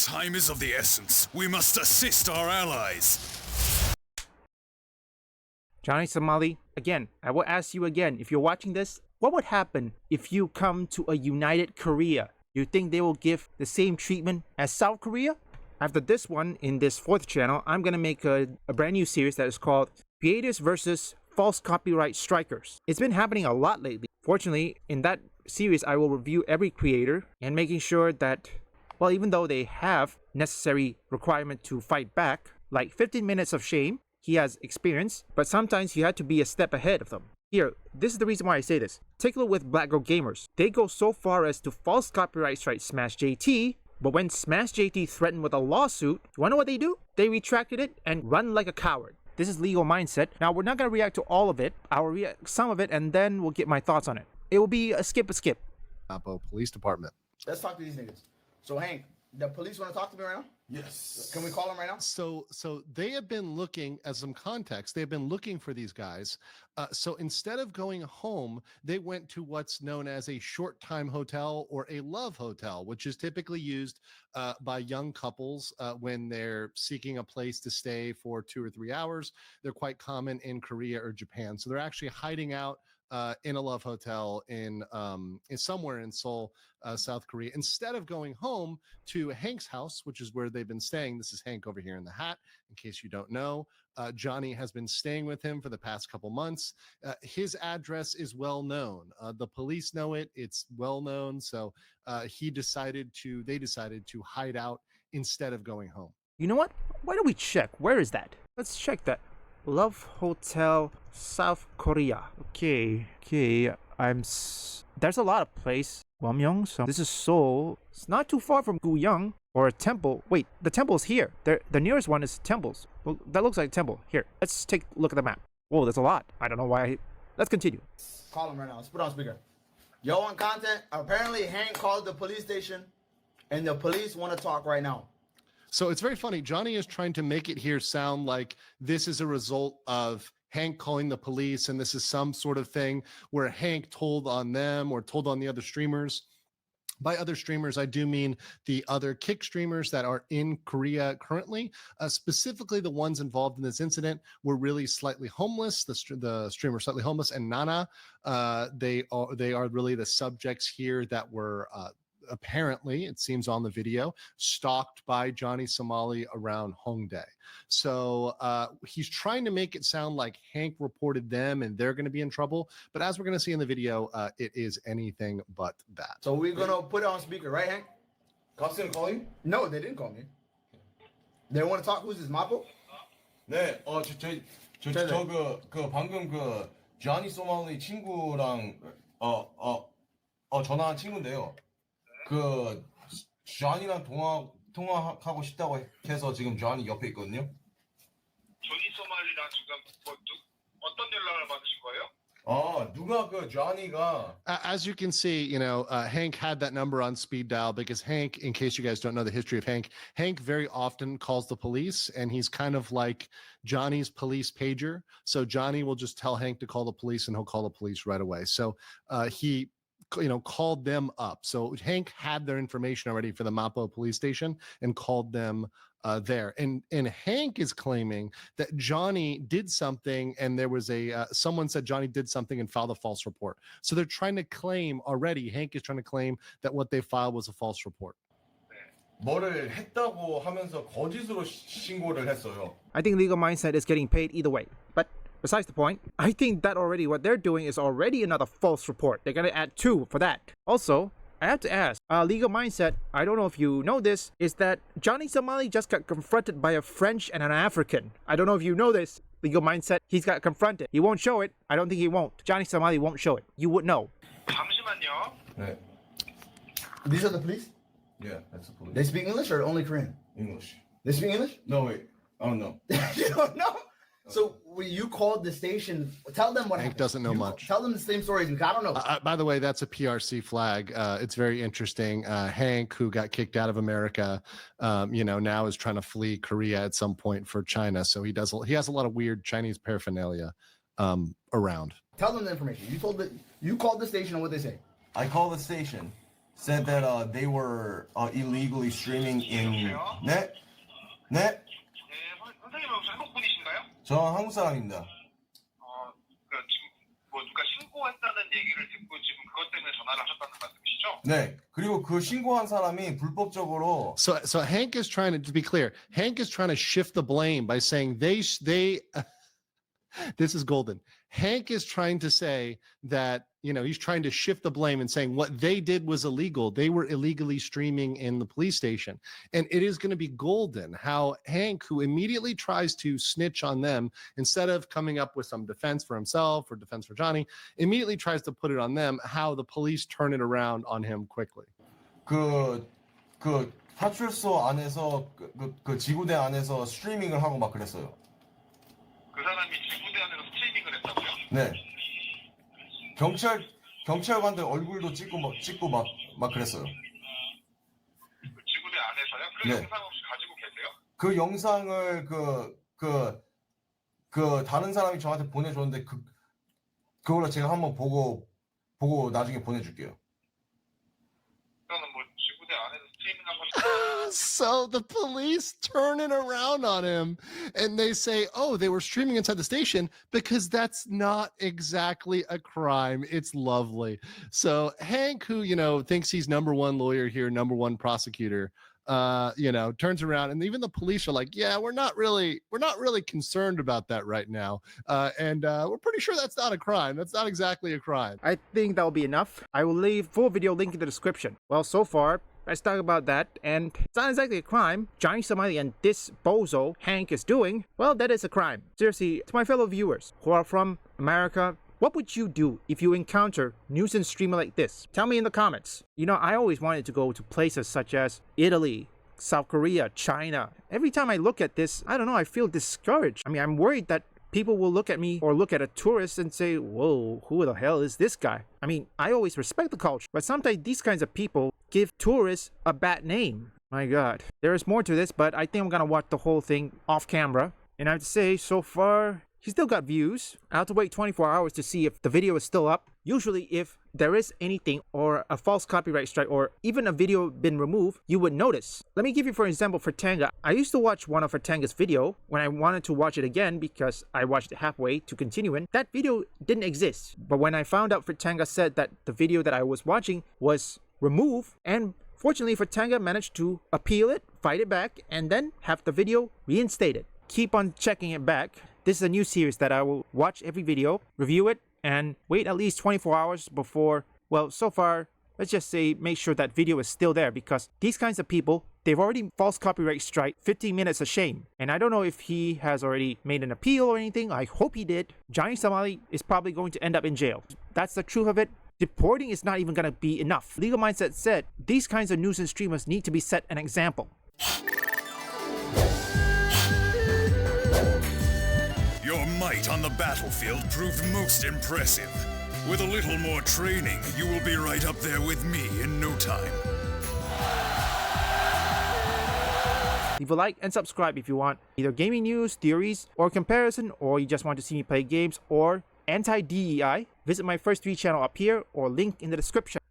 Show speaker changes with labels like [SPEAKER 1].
[SPEAKER 1] Time is of the essence. We must assist our allies.
[SPEAKER 2] Johnny Somali, again, I will ask you again, if you're watching this, what would happen if you come to a united Korea? You think they will give the same treatment as South Korea? After this one, in this 4th channel, I'm gonna make a brand new series that is called Creators versus False Copyright Strikers. It's been happening a lot lately. Fortunately, in that series, I will review every creator and making sure that, well, even though they have necessary requirement to fight back, like 15 minutes of shame, he has experience, but sometimes you had to be a step ahead of them. Here, this is the reason why I say this. Take a look with Black Girl Gamers. They go so far as to false copyright strike Smash JT, but when Smash JT threatened with a lawsuit, you wanna know what they do? They retracted it and run like a coward. This is legal mindset. Now, we're not gonna react to all of it. I'll react some of it, and then we'll get my thoughts on it. It will be a skip.
[SPEAKER 3] Apo Police Department.
[SPEAKER 4] Let's talk to these niggas. So, Hank, the police want to talk to me right now?
[SPEAKER 5] Yes.
[SPEAKER 4] Can we call them right now?
[SPEAKER 3] So they have been looking, as some context, they've been looking for these guys. So instead of going home, they went to what's known as a short time hotel or a love hotel, which is typically used by young couples when they're seeking a place to stay for 2 or 3 hours. They're quite common in Korea or Japan. So they're actually hiding out in a love hotel in somewhere in Seoul, South Korea, instead of going home to Hank's house, which is where they've been staying. This is Hank over here in the hat, in case you don't know. Johnny has been staying with him for the past couple months. His address is well known. The police know it. It's well known. So they decided to hide out instead of going home.
[SPEAKER 2] You know what? Why don't we check? Where is that? Let's check that. Love Hotel, South Korea. Okay. There's a lot of place. Wamyong. So this is Seoul. It's not too far from Guyang or a temple. Wait, the temple's here. The nearest one is temples. Well, that looks like a temple. Here, let's take a look at the map. Whoa, there's a lot. I don't know why. Let's continue.
[SPEAKER 4] Call him right now. Let's put on speaker. Yo, on content. Apparently, Hank called the police station, and the police want to talk right now.
[SPEAKER 3] So it's very funny. Johnny is trying to make it here sound like this is a result of Hank calling the police, and this is some sort of thing where Hank told on them or told on the other streamers. By other streamers, I do mean the other Kick streamers that are in Korea currently. Specifically, the ones involved in this incident were really slightly homeless. The streamer slightly homeless and Nana. They are really the subjects here that were apparently, it seems on the video, stalked by Johnny Somali around Hongdae. So he's trying to make it sound like Hank reported them and they're going to be in trouble. But as we're going to see in the video, it is anything but that.
[SPEAKER 4] So we're going to put it on speaker, right, Hank?
[SPEAKER 5] Cops didn't call you?
[SPEAKER 4] No, they didn't call me. They want to talk. Who's this, Mapo?
[SPEAKER 5] 네, 방금 Johnny Somali 친구랑 전화한 친구인데요. Johnny랑 통화하고 싶다고 해서 지금 Johnny 옆에 있거든요.
[SPEAKER 6] 조니 소말리랑 지금 어떤 연락을 받으신 거예요?
[SPEAKER 5] Johnny가
[SPEAKER 3] As you can see, Hank had that number on speed dial because Hank, in case you guys don't know the history of Hank very often calls the police, and he's kind of like Johnny's police pager. So Johnny will just tell Hank to call the police, and he'll call the police right away. So he called them up. So Hank had their information already for the Mapo police station and called them there. And Hank is claiming that Johnny did something, and there was someone said Johnny did something and filed a false report. So they're trying to claim already, Hank is trying to claim that what they filed was a false report.
[SPEAKER 5] 뭐를 했다고 하면서 거짓으로 신고를 했어요.
[SPEAKER 2] I think legal mindset is getting paid either way. But besides the point, I think that already what they're doing is already another false report. They're going to add 2 for that. Also, I have to ask, legal mindset, I don't know if you know this, is that Johnny Somali just got confronted by a French and an African. I don't know if you know this. Legal mindset, he's got confronted. He won't show it. I don't think he won't. Johnny Somali won't show it. You would know.
[SPEAKER 6] 잠시만요.
[SPEAKER 5] 네.
[SPEAKER 4] These are the police?
[SPEAKER 5] Yeah, that's the police.
[SPEAKER 4] They speak English or only Korean?
[SPEAKER 5] English.
[SPEAKER 4] They speak English?
[SPEAKER 5] No, wait. I don't know.
[SPEAKER 4] You don't know? So when you called the station, tell them what
[SPEAKER 3] Hank
[SPEAKER 4] happened.
[SPEAKER 3] doesn't know much.
[SPEAKER 4] Tell them the same stories. I don't know.
[SPEAKER 3] By the way, that's a PRC flag. It's very interesting. Hank, who got kicked out of America, now is trying to flee Korea at some point for China. So he has a lot of weird Chinese paraphernalia around.
[SPEAKER 4] Tell them the information. You called the station and what they say.
[SPEAKER 5] I called the station said that they were illegally streaming in 네? 네?
[SPEAKER 6] 네, 선생님은 혹시 한국 분이신가요?
[SPEAKER 5] 저 한국 사람입니다.
[SPEAKER 6] 지금 뭐 누가 신고했다는 얘기를 듣고 지금 그것 때문에 전화를 하셨다는 말씀이시죠?
[SPEAKER 5] 네. 그리고 그 신고한 사람이 불법적으로
[SPEAKER 3] So Hank is trying to be clear. Hank is trying to shift the blame by saying they this is golden. Hank is trying to say that, he's trying to shift the blame and saying what they did was illegal. They were illegally streaming in the police station. And it is going to be golden how Hank, who immediately tries to snitch on them, instead of coming up with some defense for himself or defense for Johnny, immediately tries to put it on them, how the police turn it around on him quickly.
[SPEAKER 5] 그 파출소 안에서 그 지구대 안에서 스트리밍을 하고 막 그랬어요.
[SPEAKER 6] 그 사람이 지구대 안에서 스트리밍을 했다고요?
[SPEAKER 5] 네. 경찰관들 얼굴도 찍고 막 그랬어요.
[SPEAKER 6] 그 지구대 안에서요? 그
[SPEAKER 5] 네.
[SPEAKER 6] 영상 혹시 가지고 계세요?
[SPEAKER 5] 그 영상을 그 다른 사람이 저한테 보내줬는데 그걸로 제가 한번 보고 나중에 보내줄게요.
[SPEAKER 6] 그러면 뭐 지구대 안에서 스트리밍한 거
[SPEAKER 3] So the police turn it around on him and they say, oh, they were streaming inside the station because that's not exactly a crime. It's lovely. So Hank, who, thinks he's number one lawyer here, number one prosecutor, turns around and even the police are like, yeah, we're not really concerned about that right now. And we're pretty sure that's not a crime. That's not exactly a crime.
[SPEAKER 2] I think that'll be enough. I will leave full video link in the description. Well, so far, let's talk about that, and it's not exactly a crime Johnny Somali and this bozo Hank is doing. Well, that is a crime. Seriously, to my fellow viewers who are from America, what would you do if you encounter nuisance streamer like this? Tell me in the comments. I always wanted to go to places such as Italy, South Korea, China. Every time I look at this, I don't know, I feel discouraged. I mean, I'm worried that people will look at me or look at a tourist and say, whoa, who the hell is this guy? I mean, I always respect the culture, but sometimes these kinds of people give tourists a bad name. My God. There is more to this, but I think I'm gonna watch the whole thing off camera. And I have to say, so far, he still got views. I have to wait 24 hours to see if the video is still up. Usually, if there is anything or a false copyright strike or even a video been removed, you would notice. Let me give you for example for Tanga. I used to watch one of Tanga's video when I wanted to watch it again because I watched it halfway to continue in. That video didn't exist. But when I found out Tanga said that the video that I was watching was removed, and fortunately Tanga managed to appeal it, fight it back, and then have the video reinstated. Keep on checking it back. This is a new series that I will watch every video, review it, and wait at least 24 hours before, well, so far, let's just say make sure that video is still there, because these kinds of people, they've already false copyright strike 15 minutes a shame. And I don't know if he has already made an appeal or anything. I hope he did. Johnny Somali is probably going to end up in jail. That's the truth of it. Deporting is not even going to be enough. Legal Mindset said these kinds of nuisance streamers need to be set an example.
[SPEAKER 1] Your might on the battlefield proved most impressive. With a little more training, you will be right up there with me in no time.
[SPEAKER 2] Leave a like and subscribe if you want either gaming news, theories, or comparison, or you just want to see me play games, or anti-DEI. Visit my first 3 channel up here or link in the description.